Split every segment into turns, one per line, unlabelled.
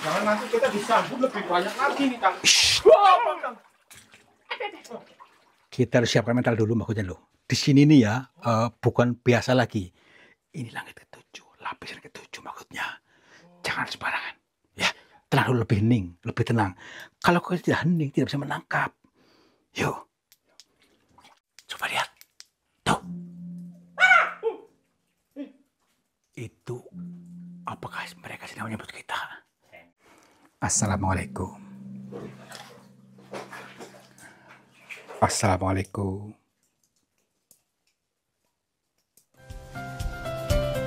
Jangan nanti kita disambut lebih banyak lagi nih, Kang.
Kita harus siapkan mental dulu, Mbak Hujan loh. Di sini nih ya, bukan biasa lagi. Ini langit ketujuh, lapisan ketujuh maksudnya. Jangan sembarangan. Ya, tenang dulu, lebih hening, lebih tenang. Kalau kau tidak hening, tidak bisa menangkap. Yuk, coba lihat. Tuh. Itu apakah mereka sedang menyebut kita? Assalamualaikum. Assalamualaikum.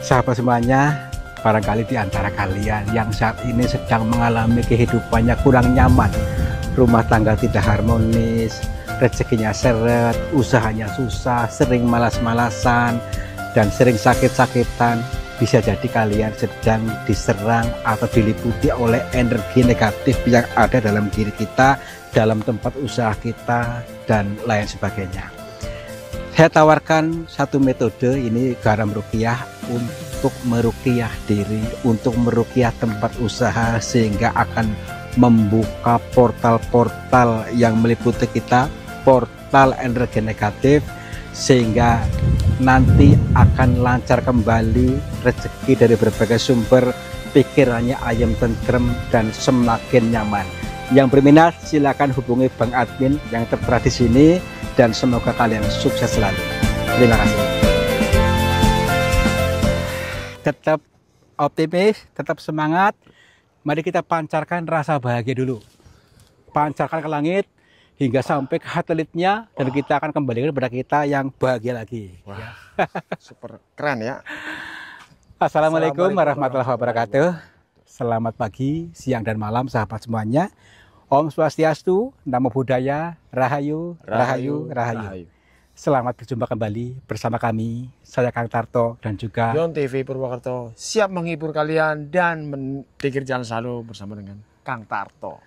Sahabat semuanya, barangkali di antara kalian yang saat ini sedang mengalami kehidupannya kurang nyaman, rumah tangga tidak harmonis, rezekinya seret, usahanya susah, sering malas-malasan, dan sering sakit-sakitan, bisa jadi kalian sedang diserang atau diliputi oleh energi negatif yang ada dalam diri kita, dalam tempat usaha kita, dan lain sebagainya. Saya tawarkan satu metode, ini garam ruqyah, untuk meruqyah diri, untuk meruqyah tempat usaha, sehingga akan membuka portal-portal yang meliputi kita, portal energi negatif, sehingga nanti akan lancar kembali rezeki dari berbagai sumber, pikirannya ayam tentrem dan semakin nyaman. Yang berminat silakan hubungi Bang Admin yang tertera di sini, dan semoga kalian sukses selalu. Terima kasih. Tetap optimis, tetap semangat. Mari kita pancarkan rasa bahagia dulu. Pancarkan ke langit hingga sampai ke satelitnya, dan kita akan kembali kepada kita yang bahagia lagi.
Wah, super keren ya.
Assalamualaikum warahmatullahi wabarakatuh. Selamat pagi, siang, dan malam sahabat semuanya. Om Swastiastu, Namo Buddhaya, Rahayu, Rahayu, Rahayu. Selamat berjumpa kembali bersama kami, saya Kang Tarto dan juga
Yon TV Purwokerto siap menghibur kalian dan pikir jalan selalu bersama dengan Kang Tarto.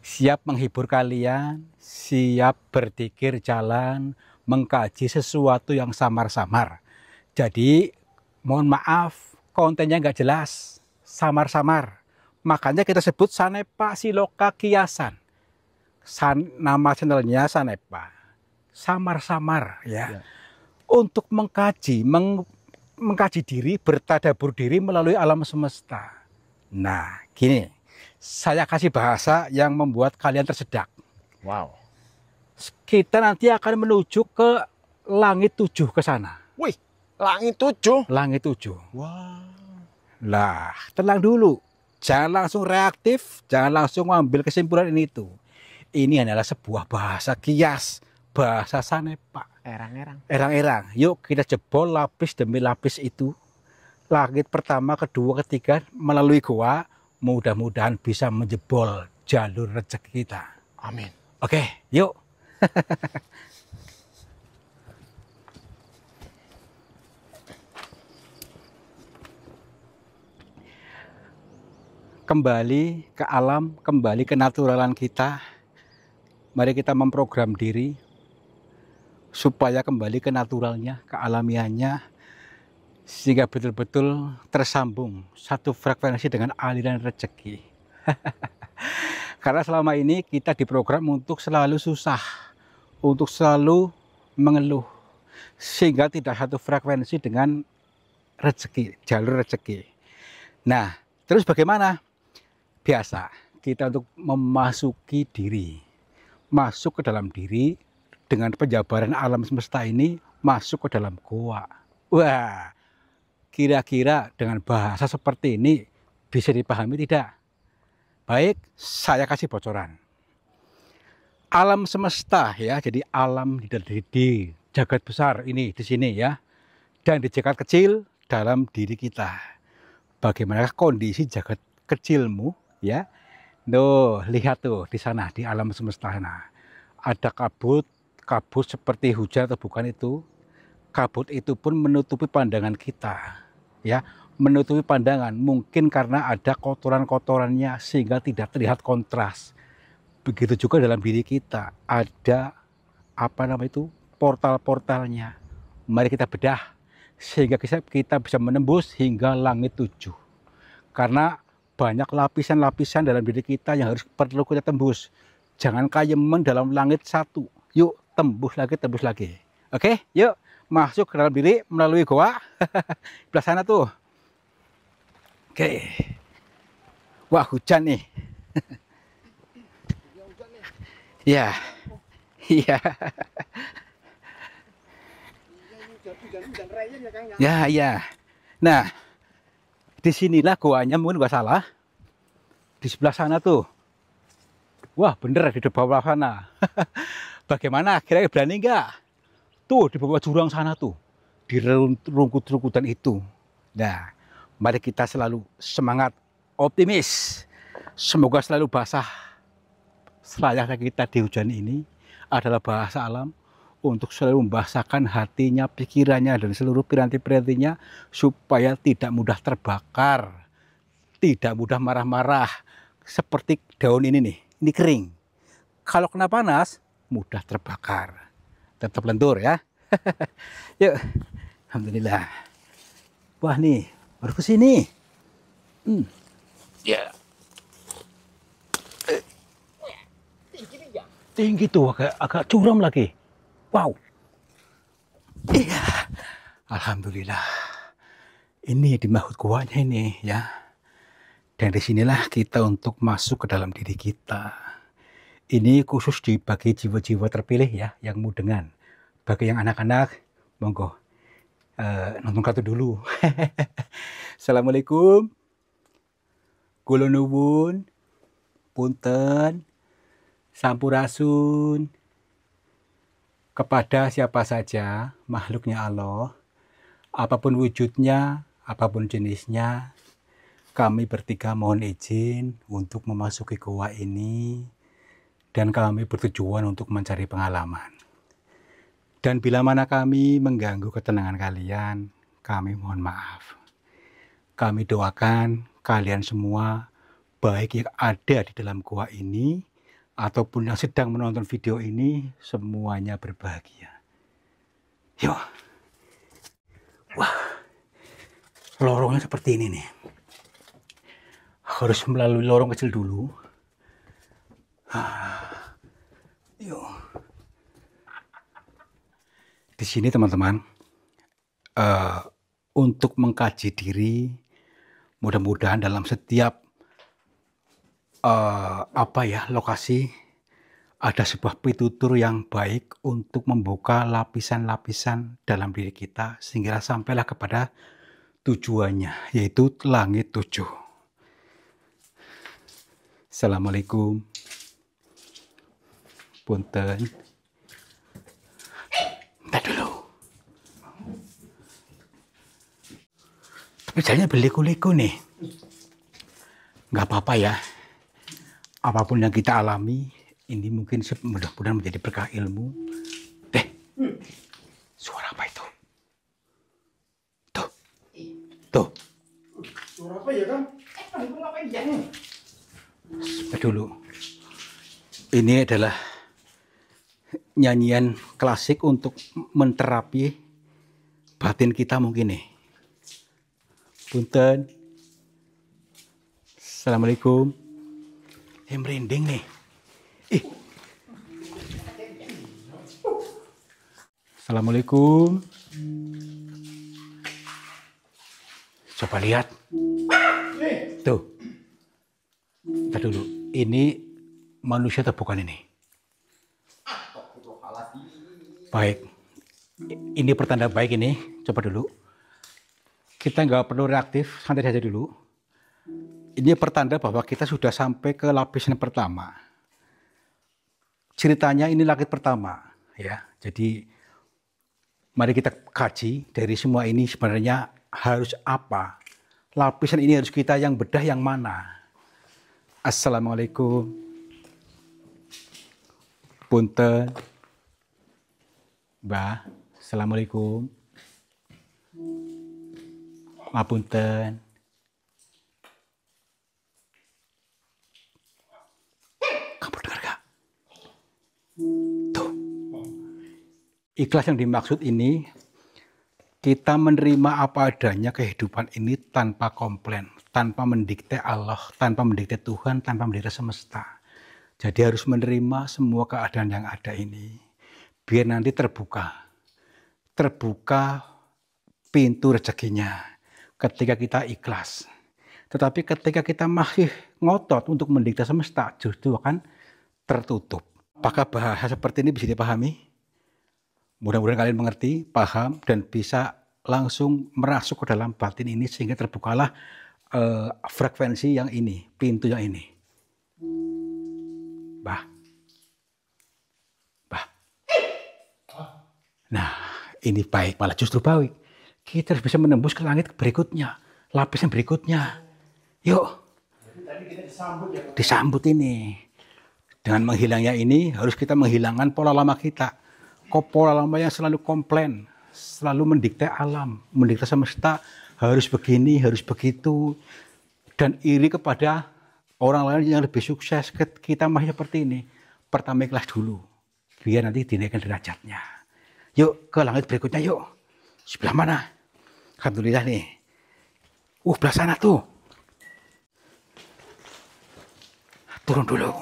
Siap menghibur kalian, siap berpikir jalan, mengkaji sesuatu yang samar-samar. Jadi, mohon maaf, kontennya nggak jelas, samar-samar. Makanya kita sebut Sanepa Siloka Kiasan. Nama channelnya Sanepa. Samar-samar ya. Untuk mengkaji, mengkaji diri, bertadabur diri melalui alam semesta. Nah, gini. Saya kasih bahasa yang membuat kalian tersedak.
Wow.
Kita nanti akan menuju ke langit 7 ke sana.
Wih, langit 7?
Langit 7.
Wow.
Lah, tenang dulu. Jangan langsung reaktif, jangan langsung mengambil kesimpulan ini itu. Ini adalah sebuah bahasa kias, bahasa Sanepa.
Erang-erang.
Erang-erang. Yuk kita jebol lapis demi lapis itu. Langit pertama, kedua, ketiga melalui gua. Mudah-mudahan bisa menjebol jalur rezeki kita.
Amin.
Oke, yuk. Kembali ke alam, kembali ke naturalan kita. Mari kita memprogram diri supaya kembali ke naturalnya, ke alamiahnya, sehingga betul-betul tersambung satu frekuensi dengan aliran rezeki. Karena selama ini kita diprogram untuk selalu susah, untuk selalu mengeluh, sehingga tidak satu frekuensi dengan rezeki, jalur rezeki. Nah, terus bagaimana? Biasa kita untuk memasuki diri, masuk ke dalam diri dengan penjabaran alam semesta ini, masuk ke dalam goa. Wah, kira-kira dengan bahasa seperti ini bisa dipahami tidak? Baik, saya kasih bocoran. Alam semesta ya, jadi alam di jagat besar ini di sini ya, dan di jagat kecil dalam diri kita. Bagaimana kondisi jagat kecilmu ya? Tuh, lihat tuh di sana di alam semesta sana. Ada kabut, kabut seperti hujan atau bukan itu. Kabut itu pun menutupi pandangan kita. Ya, menutupi pandangan mungkin karena ada kotoran-kotorannya sehingga tidak terlihat kontras. Begitu juga dalam diri kita ada apa namanya itu portal-portalnya. Mari kita bedah sehingga kita bisa menembus hingga langit 7. Karena banyak lapisan-lapisan dalam diri kita yang harus perlu kita tembus. Jangan kayemen dalam langit satu. Yuk tembus lagi. Oke, yuk masuk ke dalam diri melalui goa. Sebelah sana tuh. Oke. Wah, hujan nih. Ya. Iya. Ya. Nah, disinilah goanya, mungkin nggak salah. Di sebelah sana tuh. Wah, bener di bawah sana. Bagaimana? Kira-kira berani nggak? Tuh, di bawah jurang sana tuh. Di rungkut-rungkutan itu. Nah, mari kita selalu semangat, optimis. Semoga selalu basah. Selayaknya kita di hujan ini adalah bahasa alam untuk selalu membasahkan hatinya, pikirannya, dan seluruh piranti-pirantinya supaya tidak mudah terbakar, tidak mudah marah-marah. Seperti daun ini nih, ini kering. Kalau kena panas, mudah terbakar. Tetap lentur ya. Yuk, alhamdulillah. Wah nih, baru ke sini. Ya. Tinggi tuh, agak curam lagi. Wow. Iya. Alhamdulillah. Ini di mahut goanya ini ya. Dan disinilah kita untuk masuk ke dalam diri kita. Ini khusus dibagi jiwa-jiwa terpilih ya, yang mudengan. Bagi yang anak-anak, monggo nonton kartu dulu. Assalamualaikum. Kula nuwun. Punten. Sampurasun. Kepada siapa saja makhluknya Allah, apapun wujudnya, apapun jenisnya, kami bertiga mohon izin untuk memasuki goa ini dan kami bertujuan untuk mencari pengalaman. Dan bila mana kami mengganggu ketenangan kalian, kami mohon maaf. Kami doakan kalian semua, baik yang ada di dalam goa ini ataupun yang sedang menonton video ini, semuanya berbahagia. Yuk. Wah, lorongnya seperti ini nih. Harus melalui lorong kecil dulu. Yuk. Di sini teman-teman, untuk mengkaji diri, mudah-mudahan dalam setiap lokasi ada sebuah pitutur yang baik untuk membuka lapisan-lapisan dalam diri kita sehingga sampailah kepada tujuannya, yaitu langit 7. Assalamualaikum. Punten. Bentar dulu. Tapi jalannya berliku-liku nih. Nggak apa-apa ya. Apapun yang kita alami, ini mungkin mudah-mudahan menjadi berkah ilmu. Suara apa itu? Tuh.
Suara apa ya, Kang? Ngapain ya?
Dulu. Ini adalah nyanyian klasik untuk menterapi batin kita mungkin nih. Punten. Assalamualaikum. Merinding nih. Assalamualaikum. Coba lihat. Tuh. Bentar dulu. Ini manusia atau bukan ini? Baik. Ini pertanda baik ini. Coba dulu. Kita nggak perlu reaktif. Santai saja dulu. Ini pertanda bahwa kita sudah sampai ke lapisan pertama. Ceritanya ini langit pertama, ya. Jadi mari kita kaji dari semua ini sebenarnya harus apa. Lapisan ini harus kita yang bedah yang mana. Assalamualaikum. Punten. Mbah, assalamualaikum. Ngapunten. Kamu dengar gak? Tuh. Ikhlas yang dimaksud ini, kita menerima apa adanya kehidupan ini tanpa komplain, tanpa mendikte Allah, tanpa mendikte Tuhan, tanpa mendikte semesta. Jadi harus menerima semua keadaan yang ada ini. Biar nanti terbuka pintu rezekinya ketika kita ikhlas. Tetapi ketika kita masih ngotot untuk mendikte semesta, justru akan tertutup. Apakah bahasa seperti ini bisa dipahami? Mudah-mudahan kalian mengerti, paham, dan bisa langsung merasuk ke dalam batin ini sehingga terbukalah frekuensi yang ini, pintu yang ini. Bah. Nah, ini baik, malah justru baik. Kita harus bisa menembus ke langit berikutnya, lapis yang berikutnya. Yuk, disambut ini. Dengan menghilangnya ini, harus kita menghilangkan pola lama kita. Pola lama yang selalu komplain, selalu mendikte alam, mendikte semesta, harus begini, harus begitu. Dan iri kepada orang lain yang lebih sukses, kita masih seperti ini. Pertama ikhlas dulu, biar nanti dinaikkan derajatnya. Yuk ke langit berikutnya yuk. Sebelah mana? Alhamdulillah nih. Belah sana tuh. Turun dulu.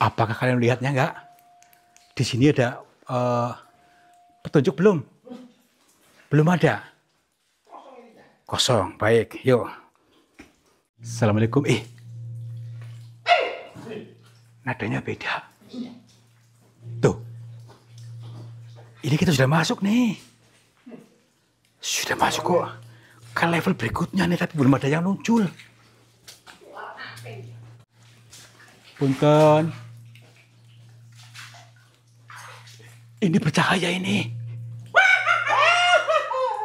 Apakah kalian melihatnya enggak? Di sini ada petunjuk belum? Belum ada. Kosong. Baik, yuk. Assalamualaikum. Nadanya beda. Tuh. Ini kita sudah masuk nih. Sudah masuk kok. Ke level berikutnya nih, tapi belum ada yang muncul. Punten. Ini bercahaya ini.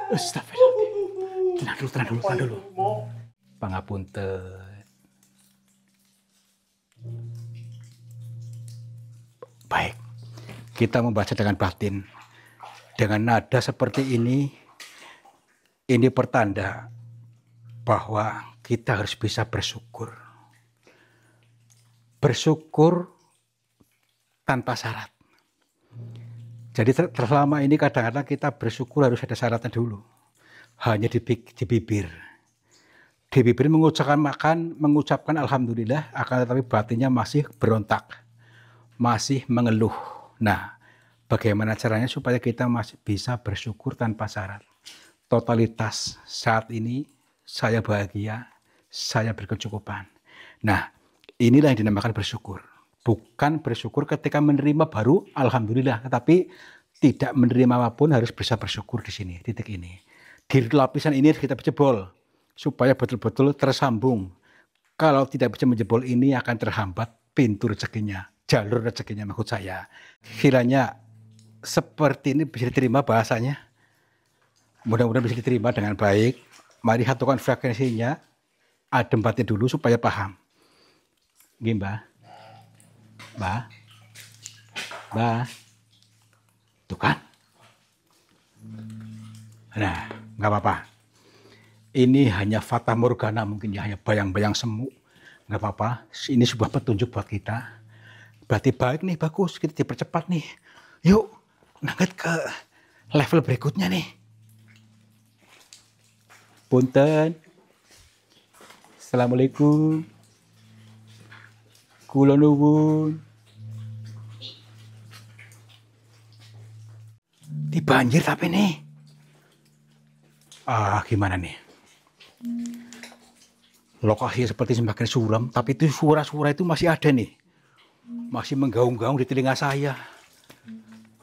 Astagfirullah. Tenang dulu. Pangapunten. Baik. Kita membaca dengan batin. Dengan nada seperti ini pertanda bahwa kita harus bisa bersyukur. Bersyukur tanpa syarat. Jadi selama ini kadang-kadang kita bersyukur harus ada syaratnya dulu. Hanya di bibir. Di bibir mengucapkan alhamdulillah, akan tetapi batinnya masih berontak. Masih mengeluh. Nah, bagaimana caranya supaya kita masih bisa bersyukur tanpa syarat? Totalitas saat ini saya bahagia, saya berkecukupan. Nah, inilah yang dinamakan bersyukur. Bukan bersyukur ketika menerima baru alhamdulillah, tetapi tidak menerima apapun harus bisa bersyukur di sini, titik ini. Di lapisan ini kita jebol supaya betul-betul tersambung. Kalau tidak bisa menjebol ini akan terhambat pintu rezekinya, jalur rezekinya maksud saya. Kiranya seperti ini bisa diterima bahasanya. Mudah-mudahan bisa diterima dengan baik. Mari satukan frekuensinya, adem batin dulu supaya paham. Gimba? Mbah. Tuh kan? Nah, nggak apa-apa. Ini hanya fata morgana mungkin ya, hanya bayang-bayang semu. Nggak apa-apa, ini sebuah petunjuk buat kita. Berarti baik nih, bagus, kita dipercepat nih. Yuk, nangkat ke level berikutnya nih. Punten. Assalamualaikum. Kula nuwun. Di banjir tapi nih. Gimana nih? Lokasi seperti semakin suram, tapi itu suara-suara itu masih ada nih. Masih menggaung-gaung di telinga saya.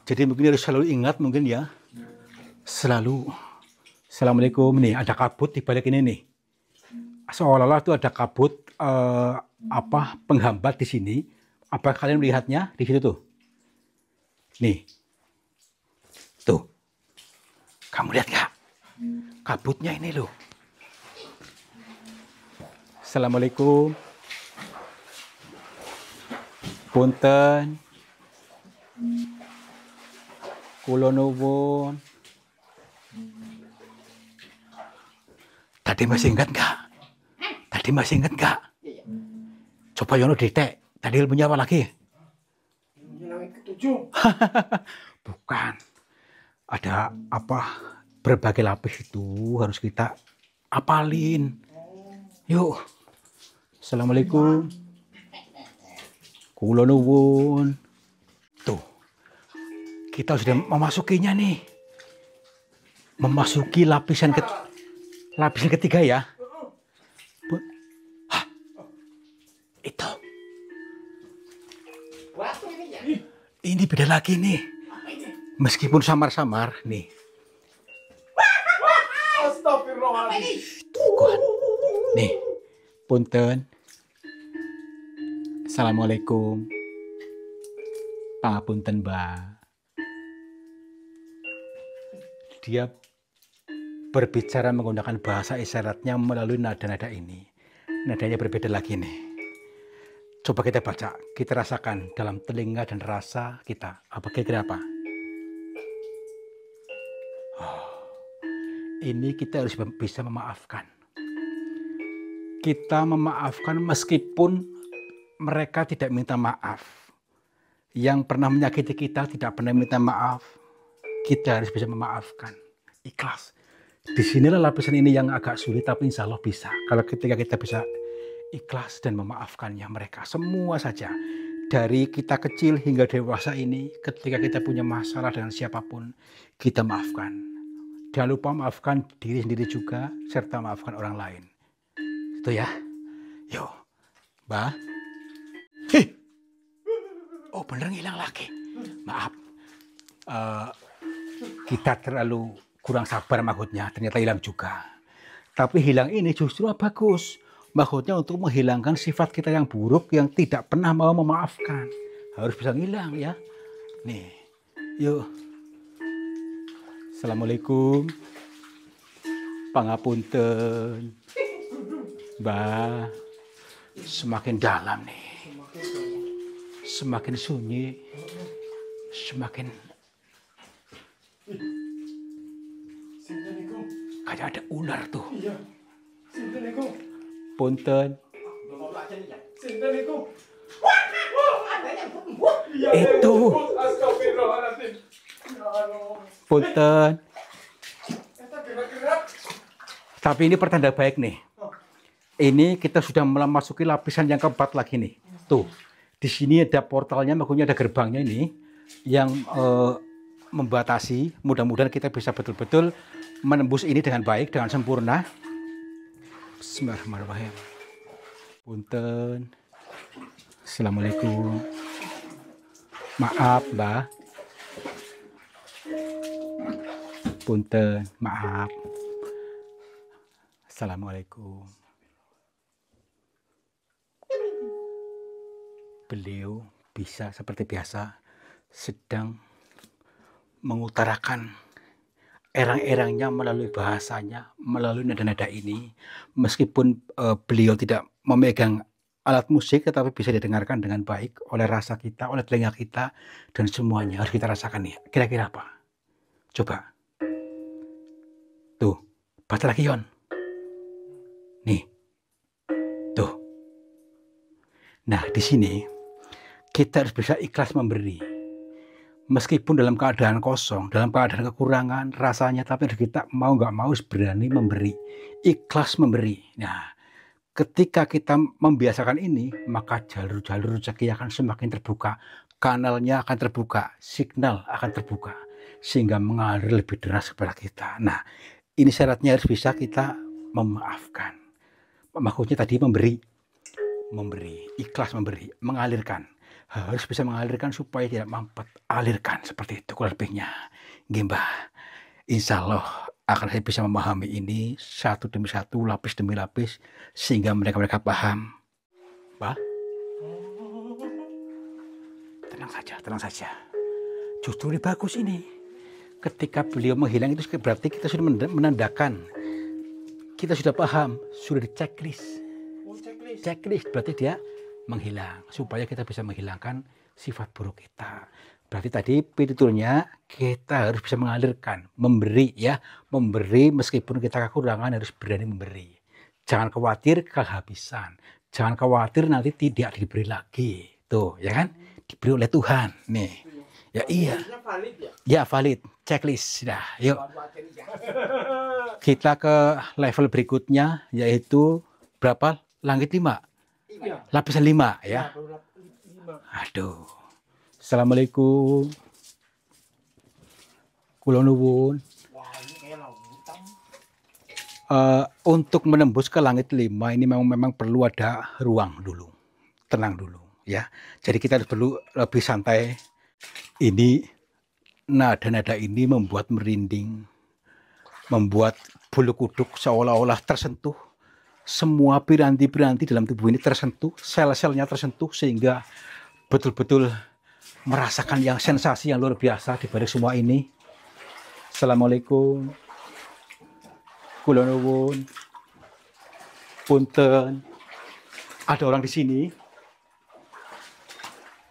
Jadi mungkin harus selalu ingat mungkin ya. Selalu. Assalamualaikum nih, ada kabut di balik ini nih. Seolah-olah itu ada kabut penghambat di sini. Apa kalian melihatnya di situ tuh? Nih. Tuh. Kamu lihat nggak? Kabutnya ini loh. Assalamualaikum. Punten. Kula nuwun. Tadi masih ingat nggak? Coba Yono detek. Tadi ilmunya apa lagi?
Ilmunya langit ketujuh.
Bukan. ada apa, berbagai lapis itu harus kita apalin. Yuk. Assalamualaikum. Kula nuwun. Tuh. Kita sudah memasukinya nih. Memasuki lapisan ketiga ya. Hah. Itu. Ini beda lagi nih. Meskipun samar-samar nih.
Astagfirullahaladzim.
Tuh kan. Nih. Punten. Assalamualaikum. Pangapunten, Mbak. Dia berbicara menggunakan bahasa isyaratnya melalui nada-nada ini. Nadanya berbeda lagi nih. Coba kita baca, kita rasakan dalam telinga dan rasa kita. Apa kira-kira apa? Ini kita harus bisa memaafkan. Kita memaafkan meskipun mereka tidak minta maaf. Yang pernah menyakiti kita tidak pernah minta maaf. Kita harus bisa memaafkan. Ikhlas. Disinilah lapisan ini yang agak sulit, tapi insya Allah bisa. Kalau ketika kita bisa ikhlas dan memaafkannya mereka. Semua saja. Dari kita kecil hingga dewasa ini, ketika kita punya masalah dengan siapapun, kita maafkan. Jangan lupa maafkan diri sendiri juga, serta maafkan orang lain. Itu ya. Yuk. Mbak. Hih. Oh bener ngilang lagi. Maaf. Kita terlalu kurang sabar maksudnya. Ternyata hilang juga. Tapi hilang ini justru bagus. Maksudnya untuk menghilangkan sifat kita yang buruk yang tidak pernah mau memaafkan. Harus bisa ngilang ya. Nih. Yuk. Assalamualaikum. Pangapunten. Mbak. Semakin dalam nih. Semakin sunyi, semakin kayak ada ular tuh.
Iya.
Punten.
Iya,
Itu.
Astagfirullahaladzim.
Punten. Tapi ini pertanda baik nih. Ini kita sudah memasuki lapisan yang keempat lagi nih. Tuh. Di sini ada portalnya, makanya ada gerbangnya ini yang membatasi. Mudah-mudahan kita bisa betul-betul menembus ini dengan baik, dengan sempurna. Bismillahirrahmanirrahim. Punten. Assalamualaikum. Maaf, Mbak. Punten, maaf. Assalamualaikum. Beliau bisa seperti biasa sedang mengutarakan erang-erangnya melalui bahasanya, melalui nada-nada ini. Meskipun beliau tidak memegang alat musik, tetapi bisa didengarkan dengan baik oleh rasa kita, oleh telinga kita, dan semuanya harus kita rasakan nih. Kira-kira apa? Coba. Tuh, baca lagi Yon. Nih. Tuh. Nah, di sini kita harus bisa ikhlas memberi. Meskipun dalam keadaan kosong, dalam keadaan kekurangan rasanya, tapi kita mau nggak mau berani memberi. Ikhlas memberi. Nah, ketika kita membiasakan ini, maka jalur-jalur rezeki akan semakin terbuka. Kanalnya akan terbuka, signal akan terbuka. Sehingga mengalir lebih deras kepada kita. Nah, ini syaratnya harus bisa kita memaafkan. Maksudnya tadi memberi, ikhlas memberi, mengalirkan. Harus bisa mengalirkan supaya tidak mampet. Alirkan seperti itu kurang lebihnya. Mbah, insya Allah akan saya bisa memahami ini satu demi satu, lapis demi lapis, sehingga mereka paham. Mbah, tenang saja. Justru ini bagus ini. Ketika beliau menghilang itu berarti kita sudah menandakan. Kita sudah paham, sudah di checklist. Checklist berarti dia menghilang, supaya kita bisa menghilangkan sifat buruk kita. Berarti tadi pituturnya kita harus bisa mengalirkan, memberi ya, memberi meskipun kita kekurangan harus berani memberi. Jangan khawatir kehabisan, jangan khawatir nanti tidak diberi lagi, tuh ya kan, diberi oleh Tuhan nih. Ya iya, ya valid. checklist. Nah, yuk. Kita ke level berikutnya, yaitu berapa? Langit 5. Lapisan 5 ya. Aduh. Assalamualaikum. Kula nuwun. Untuk menembus ke langit 5 ini memang perlu ada ruang dulu. Tenang dulu ya. Jadi kita harus perlu lebih santai. Ini nada-nada ini membuat merinding, membuat bulu kuduk seolah-olah tersentuh. Semua piranti-piranti dalam tubuh ini tersentuh, sel-selnya tersentuh sehingga betul-betul merasakan yang sensasi yang luar biasa di balik semua ini. Assalamualaikum. Kula nuwun. Punten. Ada orang di sini.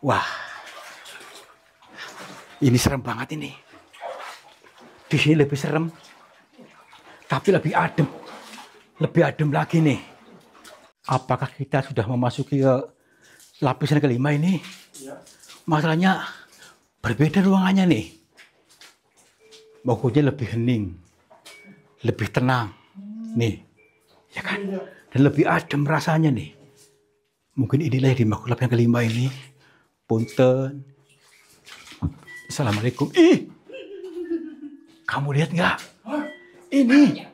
Wah. Ini serem banget ini. Di sini lebih serem. Tapi lebih adem. Lebih adem lagi nih. Apakah kita sudah memasuki ke lapisan kelima ini? Masalahnya berbeda ruangannya nih. Pokoknya lebih hening, lebih tenang, nih, ya kan? Dan lebih adem rasanya nih. Mungkin inilah yang dimaksud lapisan kelima ini. Punten. Assalamualaikum. Ih, kamu lihat nggak? Ini.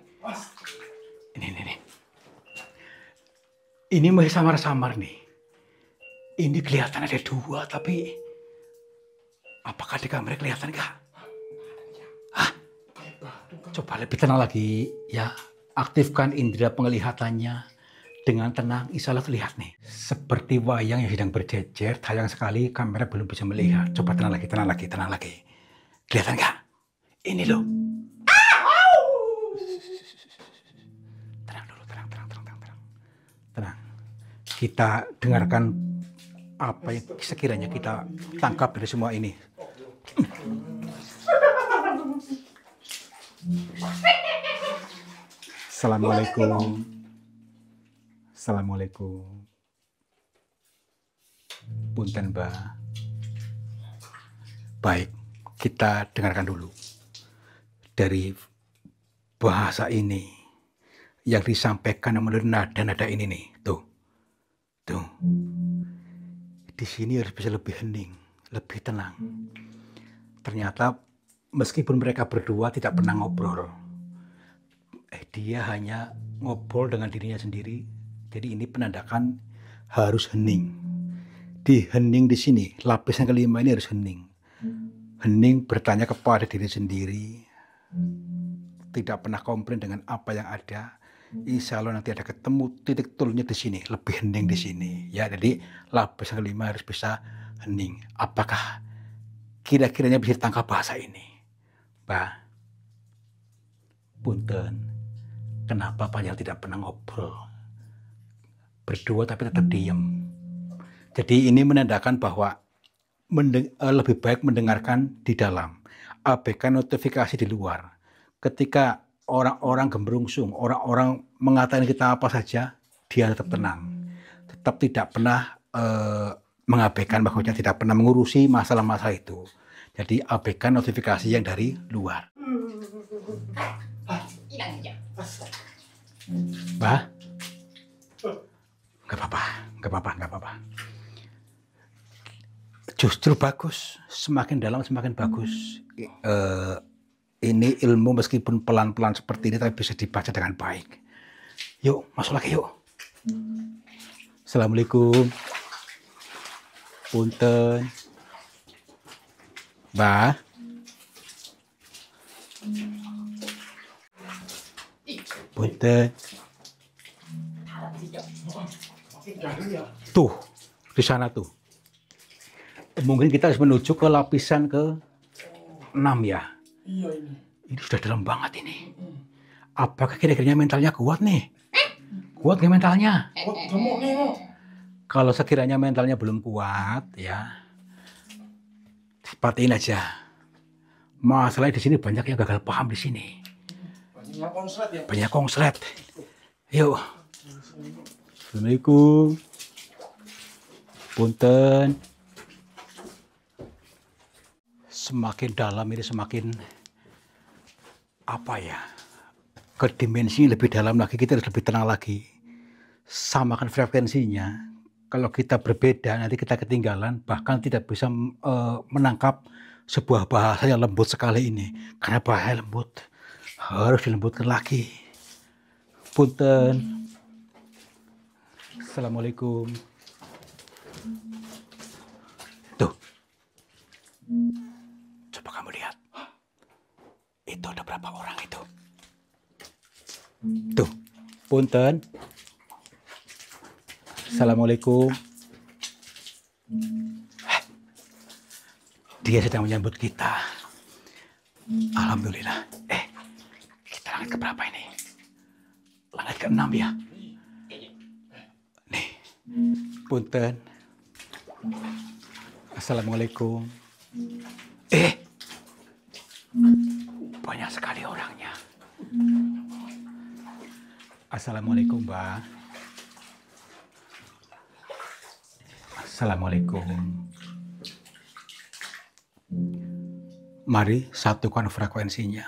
Ini masih samar-samar nih. Ini kelihatan ada 2, tapi apakah di kamera kelihatan nggak? Hah? Coba lebih tenang lagi ya. Aktifkan indera penglihatannya. Dengan tenang, insya Allah terlihat nih. Seperti wayang yang sedang berjejer. Sayang sekali kamera belum bisa melihat. Coba tenang lagi, tenang lagi, tenang lagi. Kelihatan nggak? Ini loh. Tenang dulu, tenang. Tenang. Kita dengarkan apa yang sekiranya kita tangkap dari semua ini. Assalamualaikum. Assalamualaikum. Punten, Mbak. Baik, kita dengarkan dulu. Dari bahasa ini yang disampaikan melalui nada-nada ini nih. Tuh. Di sini harus bisa lebih hening, lebih tenang. Ternyata meskipun mereka berdua tidak pernah ngobrol. Dia hanya ngobrol dengan dirinya sendiri. Jadi ini penandakan harus hening. Di hening di sini, lapisan kelima ini harus hening. Hening bertanya kepada diri sendiri. Tidak pernah komplain dengan apa yang ada. Insya Allah nanti ada ketemu titik tolnya di sini. Lebih hening di sini. Ya, jadi lapisan kelima harus bisa hening. Apakah kira-kiranya bisa ditangkap bahasa ini? Mbak, punten. Kenapa Panjang tidak pernah ngobrol? Berdua tapi tetap diam. Jadi ini menandakan bahwa lebih baik mendengarkan di dalam. Abaikan notifikasi di luar. Ketika orang-orang gembrungsung, orang-orang mengatakan kita apa saja, dia tetap tenang. Tetap tidak pernah mengabaikan, maksudnya tidak pernah mengurusi masalah-masalah itu. Jadi abaikan notifikasi yang dari luar. Bah, nggak apa-apa. Justru bagus, semakin dalam semakin bagus. Ini ilmu meskipun pelan-pelan seperti ini, tapi bisa dibaca dengan baik. Yuk, masuk lagi yuk. Assalamualaikum. Punten. Bah. Punten. Tuh, di sana tuh. Mungkin kita harus menuju ke lapisan ke-6 ya.
Iya ini.
Ini sudah dalam banget ini. Apakah kira-kira mentalnya kuat nih? Kuat nggak mentalnya? Kalau sekiranya mentalnya belum kuat ya, sepertiin aja. Masalahnya di sini banyak yang gagal paham di sini. Banyak konslet. Yuk. Assalamualaikum. Punten. Semakin dalam ini semakin apa ya, ke dimensi lebih dalam lagi, kita harus lebih tenang lagi. Samakan frekuensinya. Kalau kita berbeda, nanti kita ketinggalan, bahkan tidak bisa menangkap sebuah bahasa yang lembut sekali ini. Karena bahasa lembut harus dilembutkan lagi. Punten. Assalamualaikum. Tuh. Coba kamu lihat. Itu ada berapa orang itu? Tuh. Punten. Assalamualaikum. Dia sedang menyambut kita. Alhamdulillah. Kita langit keberapa ini? Langit ke-6 ya? Nih. Punten. Assalamualaikum. Banyak sekali orangnya. Assalamualaikum, Mbak. Assalamualaikum. Mari satukan frekuensinya.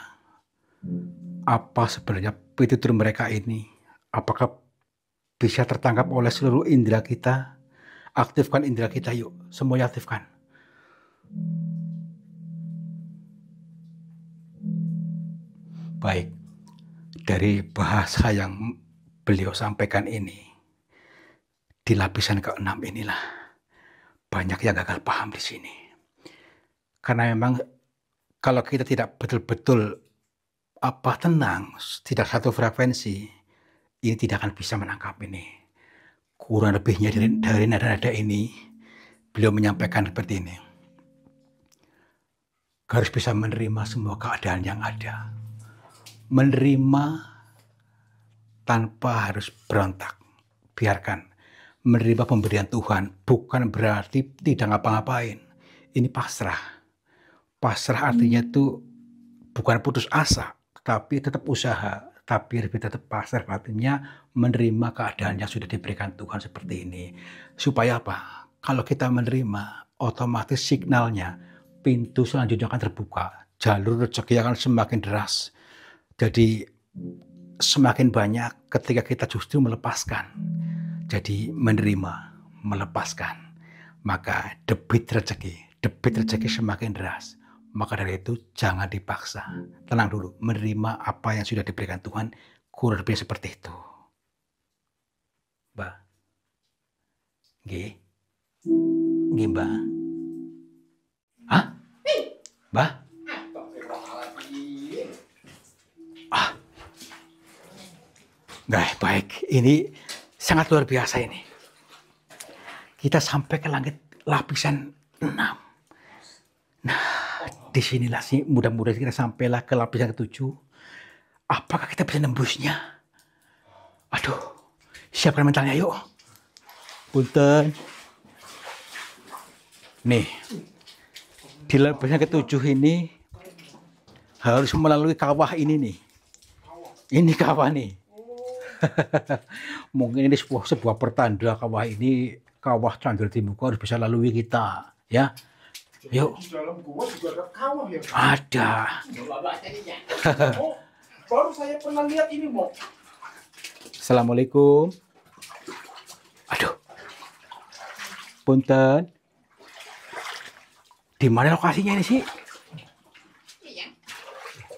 Apa sebenarnya pitutur mereka ini? Apakah bisa tertangkap oleh seluruh indera kita? Aktifkan indera kita yuk. Semuanya aktifkan. Baik. Dari bahasa yang beliau sampaikan ini, di lapisan ke-6 inilah banyak yang gagal paham di sini. Karena memang kalau kita tidak betul-betul tenang, tidak satu frekuensi, ini tidak akan bisa menangkap ini. Kurang lebihnya dari nada-nada ini, beliau menyampaikan seperti ini. Harus bisa menerima semua keadaan yang ada. Menerima tanpa harus berontak. Biarkan. Menerima pemberian Tuhan bukan berarti tidak ngapa-ngapain. Ini pasrah. Pasrah artinya itu bukan putus asa, tapi tetap usaha. Tapi lebih tetap pasrah artinya menerima keadaan yang sudah diberikan Tuhan seperti ini. Supaya apa? Kalau kita menerima, otomatis signalnya pintu selanjutnya akan terbuka. Jalur rezeki akan semakin deras. Jadi semakin banyak ketika kita justru melepaskan. Jadi menerima, melepaskan. Maka debit rezeki semakin deras. Maka dari itu jangan dipaksa. Tenang dulu, menerima apa yang sudah diberikan Tuhan, kurang lebih seperti itu. Mbak. Nggih. Nggih, Mbak. Hah? Mbak? Baik. Ini sangat luar biasa ini. Kita sampai ke langit lapisan 6. Nah, disinilah sih mudah-mudahan kita sampailah ke lapisan ke-7. Apakah kita bisa nembusnya? Aduh, siapkan mentalnya yuk. Punten. Nih, di lapisan ke-7 ini harus melalui kawah ini nih. Ini kawah nih. Mungkin ini sebuah pertanda kawah ini, kawah Candil Timuka harus bisa lalui kita, ya. Yuk.
Di dalam gua juga ada kawah ya.
Ada.
Oh, baru saya pernah lihat ini, Mo.
Assalamualaikum. Aduh. Punten. Di mana lokasinya ini sih?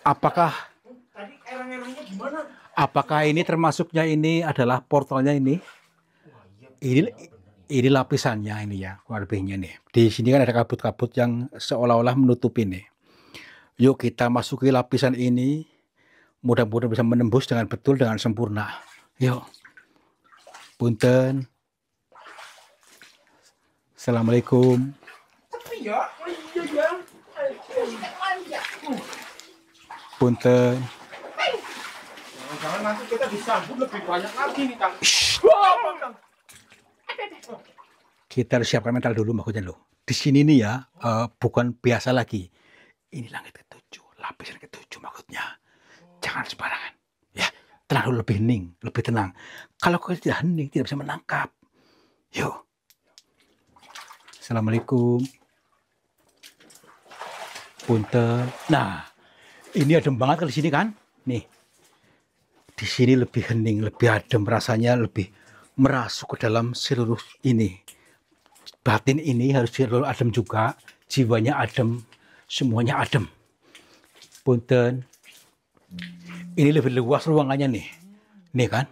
Apakah
tadi erang-erangnya gimana?
Apakah ini termasuknya ini adalah portalnya ini? Ini lapisannya ini ya, kurang lebihnya nih. Di sini kan ada kabut-kabut yang seolah-olah menutupi nih. Yuk kita masuki lapisan ini. Mudah-mudahan bisa menembus dengan betul, dengan sempurna. Yuk. Punten. Assalamualaikum.
Iya.
Punten.
Jangan nanti kita disambut lebih banyak lagi nih, Kang.
Kita harus siapkan mental dulu maksudnya loh. Di sini nih ya, bukan biasa lagi. Ini langit ke-7, lapisan ke-7 maksudnya. Jangan sembarangan. Ya, tenang dulu, lebih hening, lebih tenang. Kalau kau tidak hening, tidak bisa menangkap. Yuk. Assalamualaikum. Punten. Nah, Ini adem banget di sini kan? Nih, di sini lebih hening, lebih adem, rasanya lebih merasuk ke dalam seluruh ini. Batin ini harus selalu adem juga, jiwanya adem, semuanya adem. Punten, ini lebih luas ruangannya nih. Nih kan,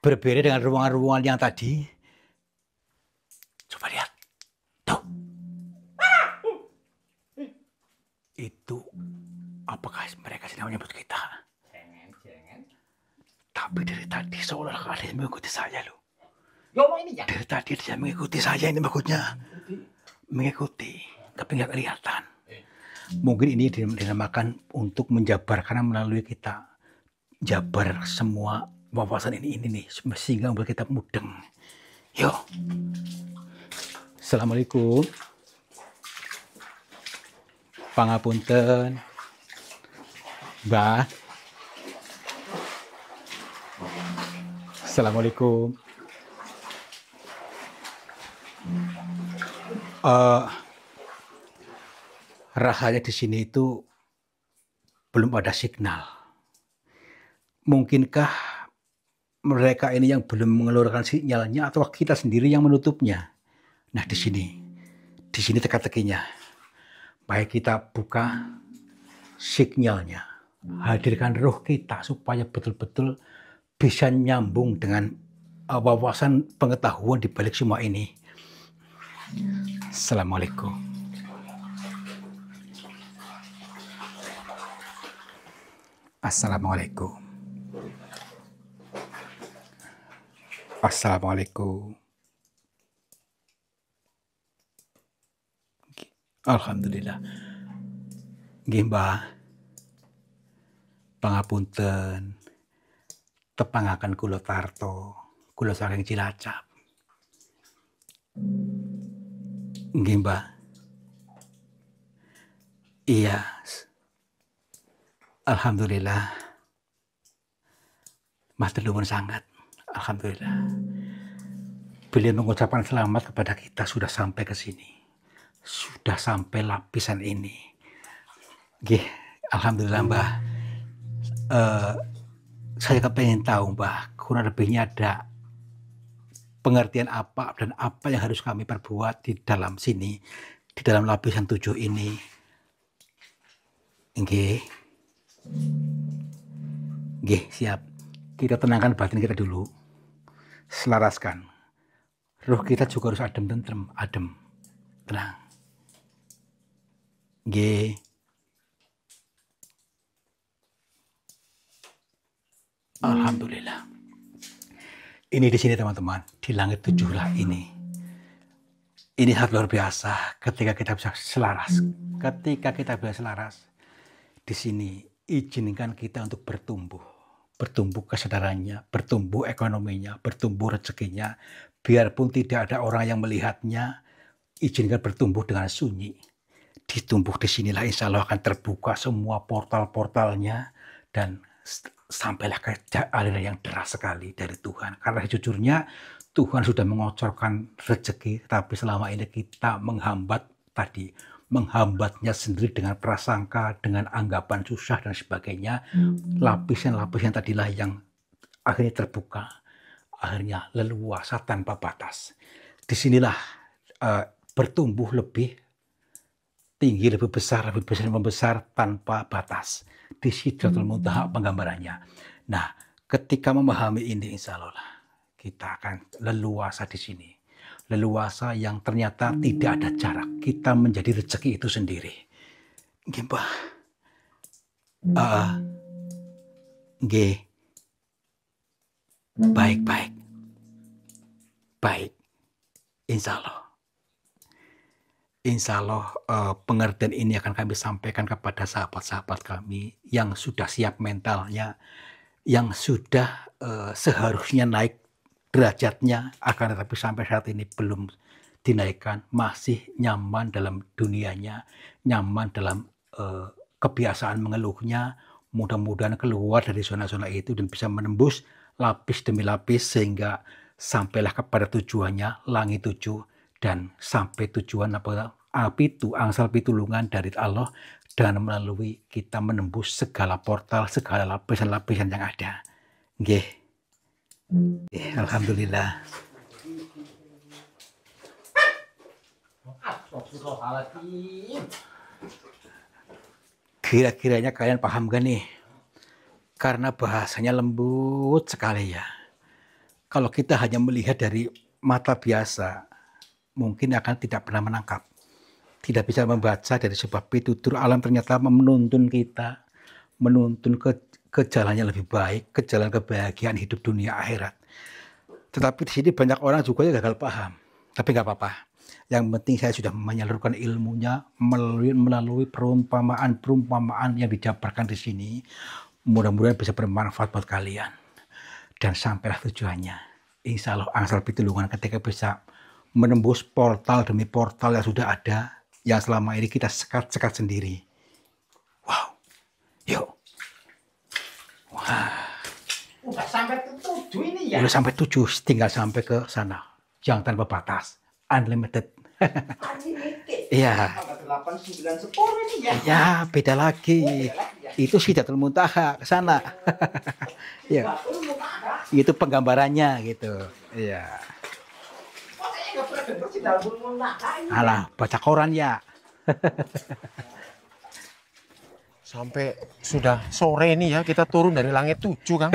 berbeda dengan ruangan-ruangan yang tadi. Coba lihat, tuh. Itu apakah mereka sedang menyebut kita?
Jangan.
Tapi dari tadi seolah ada yang mengikuti saya loh.
Yo ini ya.
Dari tadi dia mengikuti saya, ini maksudnya. Mengikuti, tapi nggak kelihatan. Mungkin ini dinamakan untuk menjabarkan melalui kita. Jabar semua wawasan ini nih, sehingga membuat kita mudeng. Yuk. Assalamualaikum. Pangapunten. Mbah. Assalamualaikum. Rasanya di sini itu belum ada signal. Mungkinkah mereka ini yang belum mengeluarkan sinyalnya atau kita sendiri yang menutupnya? Nah, di sini teka-tekinya. Baik kita buka sinyalnya, hadirkan roh kita supaya betul-betul bisa nyambung dengan wawasan pengetahuan di balik semua ini. Assalamualaikum. Assalamualaikum. Assalamualaikum. Alhamdulillah. Nggih, Mbah. Pangapunten. Tepangaken kula tarto, kula saking Cilacap. Nggih, Mbah. Iya. Alhamdulillah. Matur nuwun sangat. Alhamdulillah. Beliau mengucapkan selamat kepada kita sudah sampai ke sini. Sudah sampai lapisan ini. Nggih, alhamdulillah, Mbah. Saya kepengen tahu, Mbah, kurang lebihnya ada pengertian apa dan apa yang harus kami perbuat di dalam sini, di dalam lapisan 7 ini. Nggih. Nggih, siap. Kita tenangkan batin kita dulu. Selaraskan. Roh kita juga harus adem tentrem, adem. Tenang. Nggih. Alhamdulillah. Ini di sini teman-teman, di langit 7 lah ini. Ini sangat luar biasa ketika kita bisa selaras. Ketika kita bisa selaras, di sini izinkan kita untuk bertumbuh. Bertumbuh kesadarannya, bertumbuh ekonominya, bertumbuh rezekinya. Biarpun tidak ada orang yang melihatnya, izinkan bertumbuh dengan sunyi. Ditumbuh di sinilah insya Allah akan terbuka semua portal-portalnya dan sampailah ke aliran yang deras sekali dari Tuhan. Karena sejujurnya Tuhan sudah mengocorkan rezeki, tapi selama ini kita menghambatnya sendiri dengan prasangka, dengan anggapan susah dan sebagainya. Lapisan-lapisan tadilah yang akhirnya terbuka, akhirnya leluasa tanpa batas. Disinilah bertumbuh lebih tinggi, lebih besar tanpa batas. Di Sidratul Muntaha penggambarannya. Nah, ketika memahami ini, insya Allah kita akan leluasa di sini. Leluasa yang ternyata tidak ada jarak. Kita menjadi rezeki itu sendiri. Nggih, Mbah. Nggih. Baik. Baik. Insya Allah. Insya Allah pengertian ini akan kami sampaikan kepada sahabat-sahabat kami yang sudah siap mentalnya, yang sudah seharusnya naik derajatnya, akan tetapi sampai saat ini belum dinaikkan, masih nyaman dalam dunianya, nyaman dalam kebiasaan mengeluhnya. Mudah-mudahan keluar dari zona-zona itu dan bisa menembus lapis demi lapis sehingga sampailah kepada tujuannya, langit 7, dan sampai tujuan Pitu, angsal pitulungan dari Allah, dan melalui kita menembus segala portal, segala lapisan-lapisan yang ada. Nggih. Alhamdulillah. Kira-kiranya kalian paham gak nih? Karena bahasanya lembut sekali ya. Kalau kita hanya melihat dari mata biasa, mungkin akan tidak pernah menangkap. Tidak bisa membaca dari sebuah pitutur alam, ternyata menuntun kita, menuntun ke jalan yang lebih baik, ke jalan kebahagiaan hidup dunia akhirat. Tetapi di sini banyak orang juga yang gagal paham. Tapi nggak apa-apa. Yang penting saya sudah menyalurkan ilmunya melalui perumpamaan yang dijabarkan di sini. Mudah-mudahan bisa bermanfaat buat kalian. Dan sampailah tujuannya. Insya Allah angsal pitulungan ketika bisa menembus portal demi portal yang sudah ada, yang selama ini kita sekat-sekat sendiri. Wow. Yuk. Wah.
Udah sampai ke 7 ini ya?
Udah sampai 7, tinggal sampai ke sana. Yang tanpa batas. Unlimited.
Unlimited?
Iya.
8, 9, 10 ini ya?
Ya, beda lagi. Itu Sidratul Muntaha ke sana. Ya. Itu penggambarannya gitu. Iya. Alah, baca koran ya.
Sampai sudah sore ini ya, kita turun dari langit 7, Kang.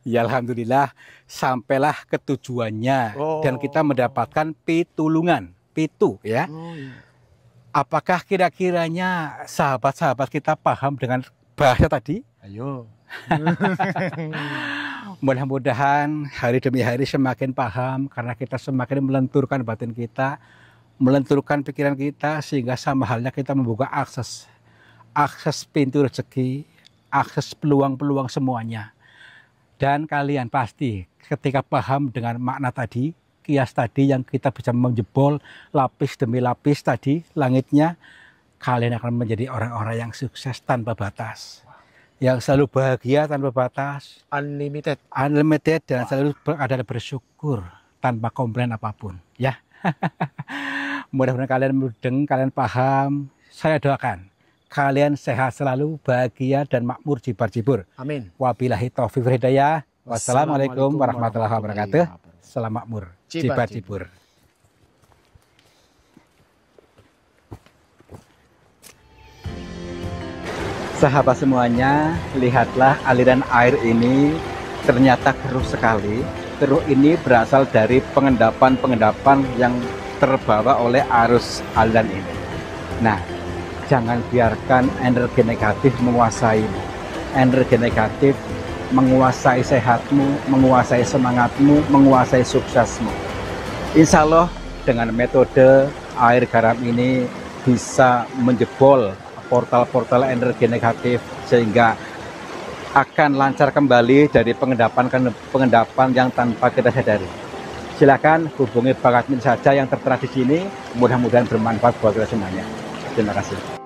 Ya alhamdulillah, sampailah ke tujuannya. Dan kita mendapatkan pitulungan. Pitu ya.
Iya.
Apakah kira-kiranya sahabat-sahabat kita paham dengan bahasa tadi?
Ayo.
Mudah-mudahan hari demi hari semakin paham, karena kita semakin melenturkan batin kita, melenturkan pikiran kita, sehingga sama halnya kita membuka akses pintu rezeki, akses peluang-peluang semuanya. Dan kalian pasti ketika paham dengan makna tadi, kias tadi, yang kita bisa menjebol lapis demi lapis tadi langitnya, kalian akan menjadi orang-orang yang sukses tanpa batas, yang selalu bahagia tanpa batas,
Unlimited.
dan selalu ada bersyukur tanpa komplain apapun ya. Mudah-mudahan kalian mudeng, kalian paham. Saya doakan kalian sehat selalu, bahagia dan makmur jibar-jibur.
Amin.
Wabillahi taufiq wal hidayah. Wassalamualaikum warahmatullahi wabarakatuh. Salam makmur jibar-jibur. Sahabat semuanya, lihatlah aliran air ini ternyata keruh sekali. Keruh ini berasal dari pengendapan-pengendapan yang terbawa oleh arus aliran ini. Nah, jangan biarkan energi negatif menguasaimu. Energi negatif menguasai sehatmu, menguasai semangatmu, menguasai suksesmu. Insya Allah dengan metode air garam ini bisa menjebol portal-portal energi negatif, sehingga akan lancar kembali dari pengendapan yang tanpa kita sadari. Silakan hubungi Bang Admin saja yang tertera di sini. Mudah-mudahan bermanfaat buat kita semuanya. Terima kasih.